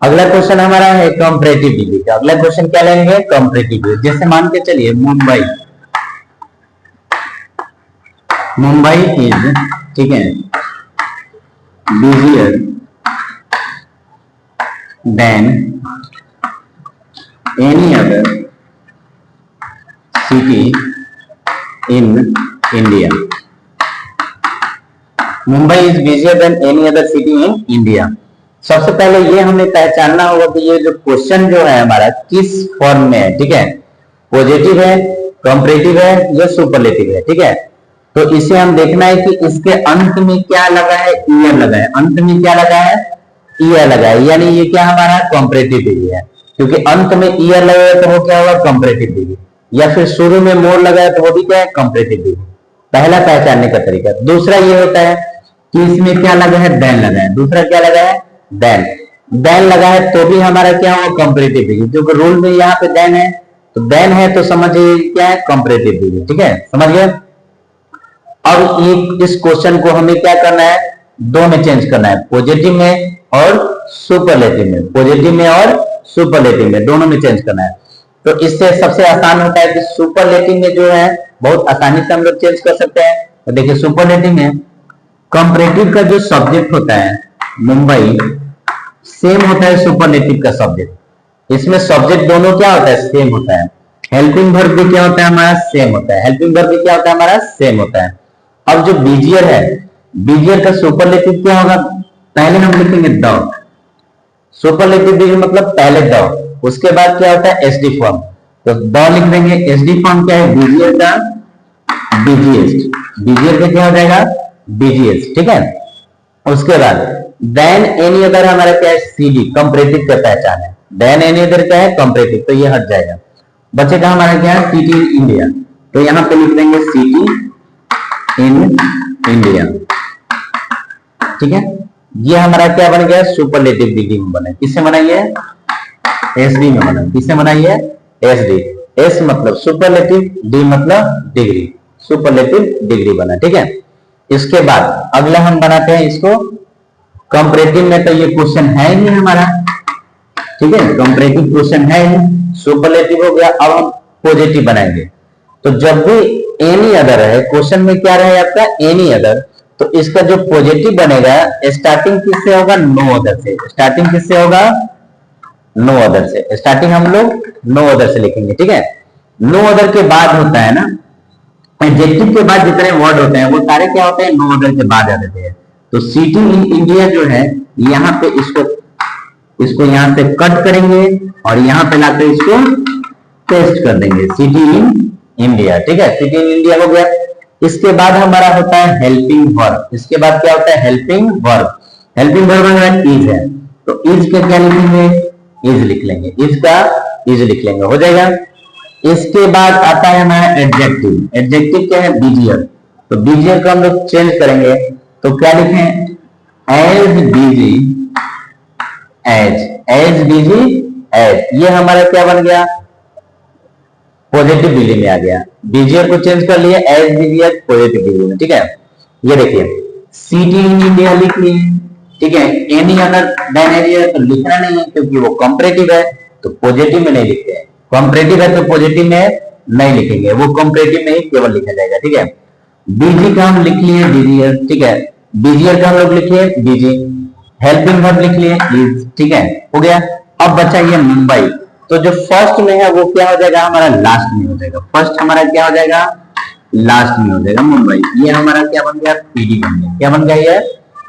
अगला क्वेश्चन हमारा है कंपैरेटिव डिग्री का। अगला क्वेश्चन क्या लेंगे? Comparative degree. जैसे मान के चलिए मुंबई, मुंबई इज, ठीक है, busier than any other city in India. Mumbai is busier than any other city in India. सबसे पहले ये हमें पहचानना होगा कि ये जो क्वेश्चन जो है हमारा किस फॉर्म में है, ठीक है, पॉजिटिव है, कंपैरेटिव है या सुपरलेटिव है, ठीक है। तो इसे हम देखना है कि इसके अंत में क्या लगा है, ईयर लगा है, अंत में क्या लगा है, ईयर लगा है, यानी ये क्या हमारा कंपैरेटिव डिग्री है, क्योंकि अंत में ईयर लगा है तो वो क्या होगा, कंपैरेटिव डिग्री। या फिर शुरू में मोर लगा है तो वो भी क्या है, कंपैरेटिव डिग्री। पहला पहचानने का तरीका। दूसरा ये होता है कि इसमें क्या लगा है, देन लगा है। दूसरा क्या लगा है, देन। देन लगा है तो भी हमारा क्या होगा, कंपैरेटिव डिग्री, क्योंकि रूल में यहाँ पे देन है, तो देन है तो समझिए क्या है, कंपैरेटिव डिग्री, ठीक है, समझ गए। अब एक इस क्वेश्चन को हमें क्या करना है, दो में चेंज करना है, पॉजिटिव में और सुपरलेटिव में। पॉजिटिव में और सुपरलेटिव में दोनों में चेंज करना है। तो इससे सबसे आसान होता है कि सुपरलेटिव में जो है बहुत आसानी से हम लोग चेंज कर सकते हैं। तो देखिए सुपरलेटिव में कंपैरेटिव का जो सब्जेक्ट होता है मुंबई, सेम होता है सुपरलेटिव का सब्जेक्ट। इसमें सब्जेक्ट दोनों क्या होता है, सेम होता है। हेल्पिंग वर्ब भी क्या होता है हमारा, सेम होता है। हेल्पिंग वर्ब भी क्या होता है हमारा, सेम होता है। अब जो बीजियर है, बीजियर का सुपरलेटिव क्या होगा, पहले हम लिखेंगे द। सुपरलेटिव डिग्री मतलब पहले द, उसके बाद क्या होता है, एसडी फॉर्म। तो द लिख देंगे, एसडी फॉर्म क्या है, बीजियर का बीजीएस्ट। बीजियर का क्या हो जाएगा, बीजीएस्ट, ठीक है। उसके बाद देन एनी अदर हमारा क्या है, सीडी, कंपैरेटिव का पहचान है। देन एनी अदर क्या है, कंपैरेटिव, तो ये हट जाएगा। बचेगा हमारा क्या है, सिटी इन इंडिया। तो यहां पे लिख देंगे सिटी इन इंडिया, ठीक है। ये हमारा क्या बन गया, सुपरलेटिव डिग्री में बना। किससे बनाइए, एसडी में बना। किससे बनाइए, एसडी। एस मतलब सुपरलेटिव, डी मतलब डिग्री, सुपरलेटिव डिग्री बना, ठीक है। इसके बाद अगला हम बनाते हैं इसको कंपैरेटिव में। तो ये क्वेश्चन है ही हमारा, ठीक है, कंपैरेटिव क्वेश्चन है ही। सुपरलेटिव हो गया, अब हम पॉजिटिव बनाएंगे। तो जब भी एनी अदर है, क्वेश्चन में क्या रहे आपका, एनी अदर, तो इसका जो पॉजिटिव बनेगा स्टार्टिंग किससे होगा, नो अदर से। स्टार्टिंग किससे होगा, नो अदर से। स्टार्टिंग हम लोग नो अदर से लिखेंगे, ठीक है। नो अदर के बाद होता है ना, एडजेक्टिव के बाद जितने वर्ड होते हैं वो सारे क्या होते हैं, नो अदर के बाद आ जाते हैं। तो सिटी इन इंडिया जो है, यहाँ पे इसको इसको यहां से कट करेंगे और यहां पे लाकर इसको पेस्ट कर देंगे, सिटी इन इंडिया, ठीक है। सिटी इन इंडिया हो गया। इसके बाद हमारा होता है हेल्पिंग वर्ब। इसके बाद क्या होता है, हेल्पिंग वर्ब। हेल्पिंग वर्ब हमारा इज है, तो इज का क्या लिखेंगे, इज लिख लेंगे, इज का इज लिख लेंगे, हो जाएगा। इसके बाद आता है हमारा एडजेक्टिव। एडजेक्टिव क्या है, बीजियर। तो बीजियर को हम लोग चेंज करेंगे, तो क्या लिखें, as busy, as busy as. ये हमारा क्या बन गया, पॉजिटिव डिग्री में आ गया। बीजियर को चेंज कर लिए, as busy as positive degree में, ठीक है। ये देखिए सिटी इन इंडिया लिख लिए, ठीक है। एनी अदर देन एरिया तो लिखना नहीं है क्योंकि वो कंपैरेटिव है, तो पॉजिटिव में नहीं लिखते हैं। कंपैरेटिव है तो पॉजिटिव में नहीं लिखेंगे, वो कंपैरेटिव में ही केवल लिखा जाएगा, ठीक है। बीजी का हम लिख लिए बीजियर, ठीक है। बीजियर का हम लोग लिख लिए बीजी। हेल्पिंग वर्ब लिख लिए इज, ठीक है, हो गया। अब बचा ये मुंबई, तो जो फर्स्ट में है वो क्या हो जाएगा हमारा, लास्ट में हो जाएगा। फर्स्ट हमारा क्या हो जाएगा, लास्ट में हो जाएगा मुंबई। ये हमारा क्या बन गया, पीडी बन गया। क्या बन गया, ये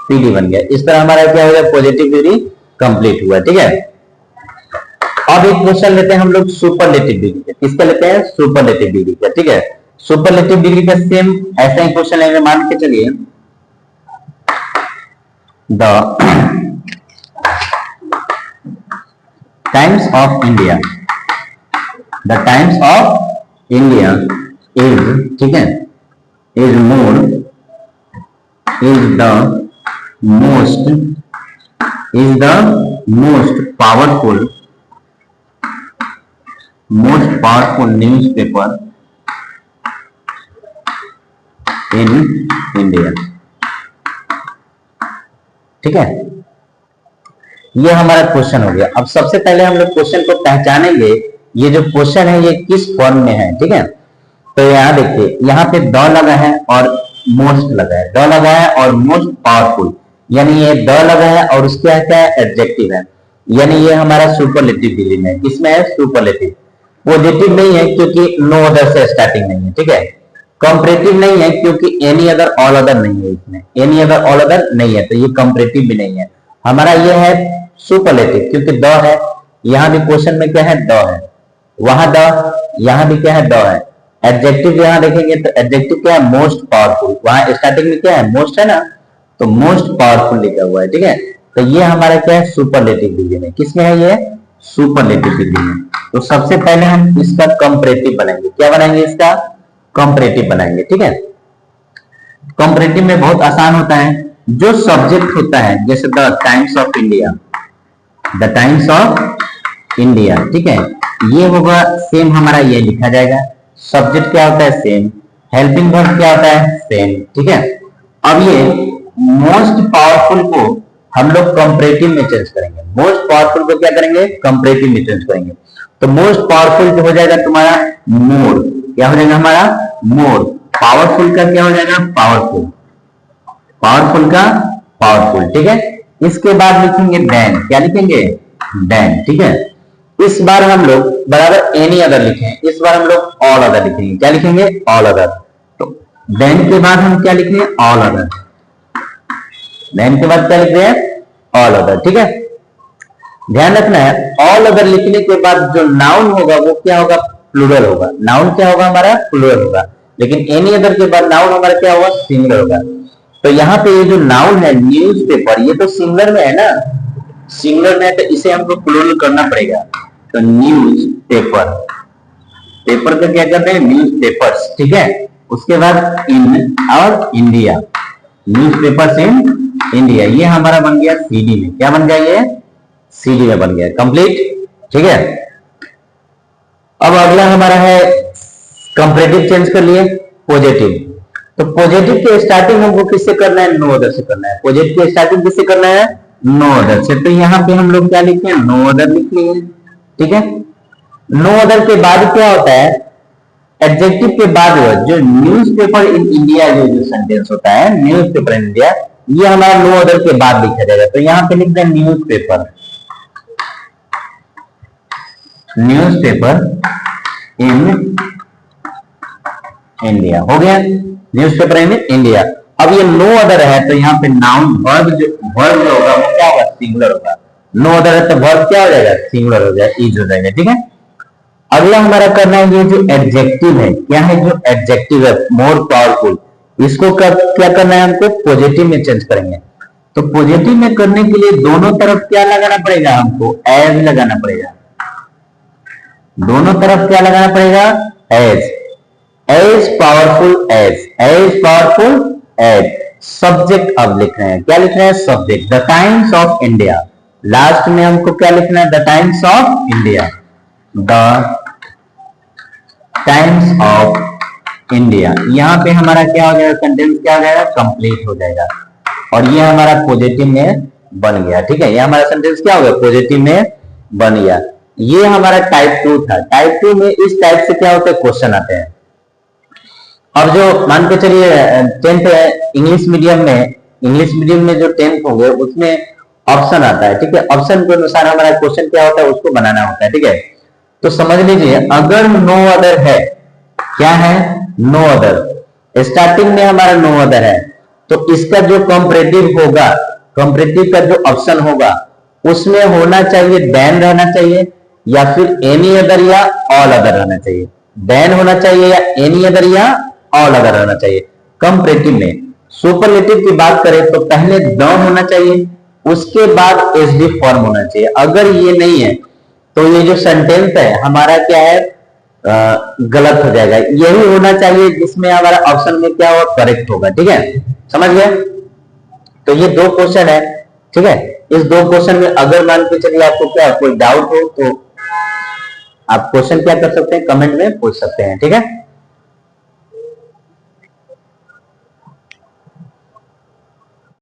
पीडी बन गया। इस तरह हमारा क्या हो गया, पॉजिटिव डिग्री कंप्लीट हुआ, ठीक है। अब एक क्वेश्चन लेते हैं हम लोग सुपरलेटिव डिग्री का। किसका लेते हैं, सुपरलेटिव डिग्री का, ठीक है। सुपरलेटिव डिग्री का सेम ऐसा ही क्वेश्चन लेंगे, मान के चलिए the Times of India, the Times of India is, ठीक है, is more, is the most, is the most powerful newspaper in India, ठीक है। ये हमारा क्वेश्चन हो गया। अब सबसे पहले हम लोग क्वेश्चन को पहचानेंगे, ये जो क्वेश्चन है ये किस फॉर्म में है, ठीक है। तो यहाँ देखिए, यहाँ पे द लगा है और मोस्ट लगा है, द लगा है और मोस्ट पावरफुल, यानी ये द लगा है और उसके क्या है, एडजेक्टिव है, यानी ये हमारा सुपरलेटिव डिग्री में है। किसमें है, सुपरलेटिव। पॉजिटिव नहीं है क्योंकि नो अदर से स्टार्टिंग नहीं है, ठीक है। कंपैरेटिव नहीं है क्योंकि एनी अदर ऑल अदर नहीं है, इसमें एनी अदर ऑल अदर नहीं है, तो ये कंपैरेटिव भी नहीं है। हमारा ये है सुपरलेटिव क्योंकि द है, यहां भी क्वेश्चन में क्या है, द है, वहां द, यहां भी क्या है, द है। एडजेक्टिव यहां देखेंगे तो एडजेक्टिव क्या है, मोस्ट पावरफुल, वहां स्टार्टिंग में क्या है, मोस्ट है ना, तो मोस्ट पावरफुल लिखा हुआ है, ठीक है। तो ये हमारा क्या है, सुपरलेटिव डिग्री में। किसमें है ये, सुपरलेटिव डिग्री में। तो सबसे पहले हम इसका कंपैरेटिव बनाएंगे। क्या बनाएंगे, इसका कंपैरेटिव बनाएंगे, ठीक है। कंपैरेटिव में बहुत आसान होता है, जो सब्जेक्ट होता है, जैसे the Times of India, the Times of India, ठीक है, ये होगा सेम, हमारा ये लिखा जाएगा। सब्जेक्ट क्या होता है, सेम। हेल्पिंग वर्ब क्या होता है, सेम, ठीक है। अब ये मोस्ट पावरफुल को हम लोग कंपैरेटिव में चेंज करेंगे। मोस्ट पावरफुल को क्या करेंगे, कंपैरेटिव में चेंज करेंगे। तो मोस्ट पावरफुल जो हो जाएगा तुम्हारा मोर, क्या हो जाएगा हमारा, मोर। पावरफुल का क्या हो जाएगा, पावरफुल, पावरफुल का पावरफुल, ठीक है। इसके बाद लिखेंगे देन, क्या लिखेंगे, देन, ठीक है। इस बार हम लोग बराबर एनी अदर लिखें, इस बार हम लोग ऑल अदर लिखेंगे। क्या लिखेंगे, ऑल अदर। तो देन के बाद हम क्या लिखेंगे, ऑल अदर। देन के बाद क्या लिख रहे हैं, ऑल अदर, ठीक है। ध्यान रखना है, ऑल अदर लिखने के बाद जो नाउन होगा वो क्या होगा, प्लूरल होगा। नाउन क्या होगा हमारा, प्लूरल होगा। लेकिन एनी अदर के बाद नाउन हमारा क्या होगा, सिंगुलर होगा। तो यहाँ पे ये जो नाउन है न्यूज़पेपर, ये तो सिंगुलर में है ना, सिंगुलर में है, तो इसे हमको प्लूरल करना पड़ेगा। तो न्यूज पेपर, पेपर का क्या करते हैं, न्यूज पेपर्स, ठीक है। उसके बाद इन और India, news papers in India, ये हमारा बन गया सीडी में। क्या बन गया, ये सीडी में बन गया, कंप्लीट, ठीक है। अब अगला हमारा है कंपैरेटिव, चेंज कर लिए पॉजिटिव। तो पॉजिटिव के स्टार्टिंग हमको किससे करना है, नो अदर से करना है। पॉजिटिव के स्टार्टिंग किससे करना है, नो अदर से। तो यहाँ पे हम लोग क्या लिखते हैं, नो अदर लिख लिए, ठीक है। नो अदर के बाद क्या होता है, एडजेक्टिव के बाद जो न्यूज़पेपर इन इंडिया, जो सेंटेंस होता है न्यूज़पेपर इन इंडिया, ये हमारा नो अदर के बाद लिखा जाएगा। तो यहाँ पे लिखते हैं न्यूज़पेपर, न्यूज़पेपर इन इंडिया, हो गया न्यूज़पेपर इन इंडिया। अब ये नो अदर है तो यहाँ पे नाउन वर्ब जो होगा वो क्या होगा, सिंगुलर होगा। नो अदर है तो वर्ब क्या हो जाएगा, सिंगुलर हो जाएगा, इज हो जाएगा, ठीक है। अगला हमारा करना है ये जो एडजेक्टिव है, क्या है, जो एडजेक्टिव है मोर पावरफुल, इसको क्या करना है, हमको पॉजिटिव में चेंज करेंगे। तो पॉजिटिव में करने के लिए दोनों तरफ क्या लगाना पड़ेगा, हमको एज लगाना पड़ेगा। दोनों तरफ क्या लगाना पड़ेगा, as, as powerful as, as powerful as. Subject अब लिख रहे हैं, क्या लिख रहे हैं, subject, the Times of India. Last में हमको क्या लिखना है, the Times of India, the Times of India. यहां पे हमारा क्या हो जाएगा, सेंटेंस क्या हो जाएगा, कंप्लीट हो जाएगा। और ये हमारा पॉजिटिव में बन गया, ठीक है। ये हमारा सेंटेंस क्या हो गया, पॉजिटिव में बन गया। ये हमारा टाइप 2 था। टाइप 2 में इस टाइप से क्या होता है, क्वेश्चन आते हैं। और जो मान के चलिए 10th है इंग्लिश मीडियम में, इंग्लिश मीडियम में जो 10th होंगे उसमें ऑप्शन आता है, ठीक है। ऑप्शन के अनुसार हमारा क्वेश्चन क्या होता है, उसको बनाना होता है, ठीक है। तो समझ लीजिए, अगर नो अदर है, क्या है, नो अदर, स्टार्टिंग में हमारा नो अदर है, तो इसका जो कंपैरेटिव होगा, कंपैरेटिव का जो ऑप्शन होगा उसमें होना चाहिए देन रहना चाहिए, या फिर एनी अदर या ऑल अदर रहना चाहिए। देन होना चाहिए या एनी अदर या ऑल अदर रहना चाहिए कंपैरेटिव में। सुपरलेटिव की बात करें तो पहले द होना चाहिए, उसके बाद एसडी फॉर्म होना चाहिए। अगर ये नहीं है तो ये जो सेंटेंस है हमारा क्या है, गलत हो जाएगा। यही होना चाहिए जिसमें हमारा ऑप्शन में क्या होगा, करेक्ट होगा, ठीक है, समझ गए। तो ये 2 क्वेश्चन है, ठीक है। इस 2 क्वेश्चन में अगर मान के चलिए आपको क्या कोई डाउट हो तो आप क्वेश्चन क्या कर सकते हैं, कमेंट में पूछ सकते हैं, ठीक है।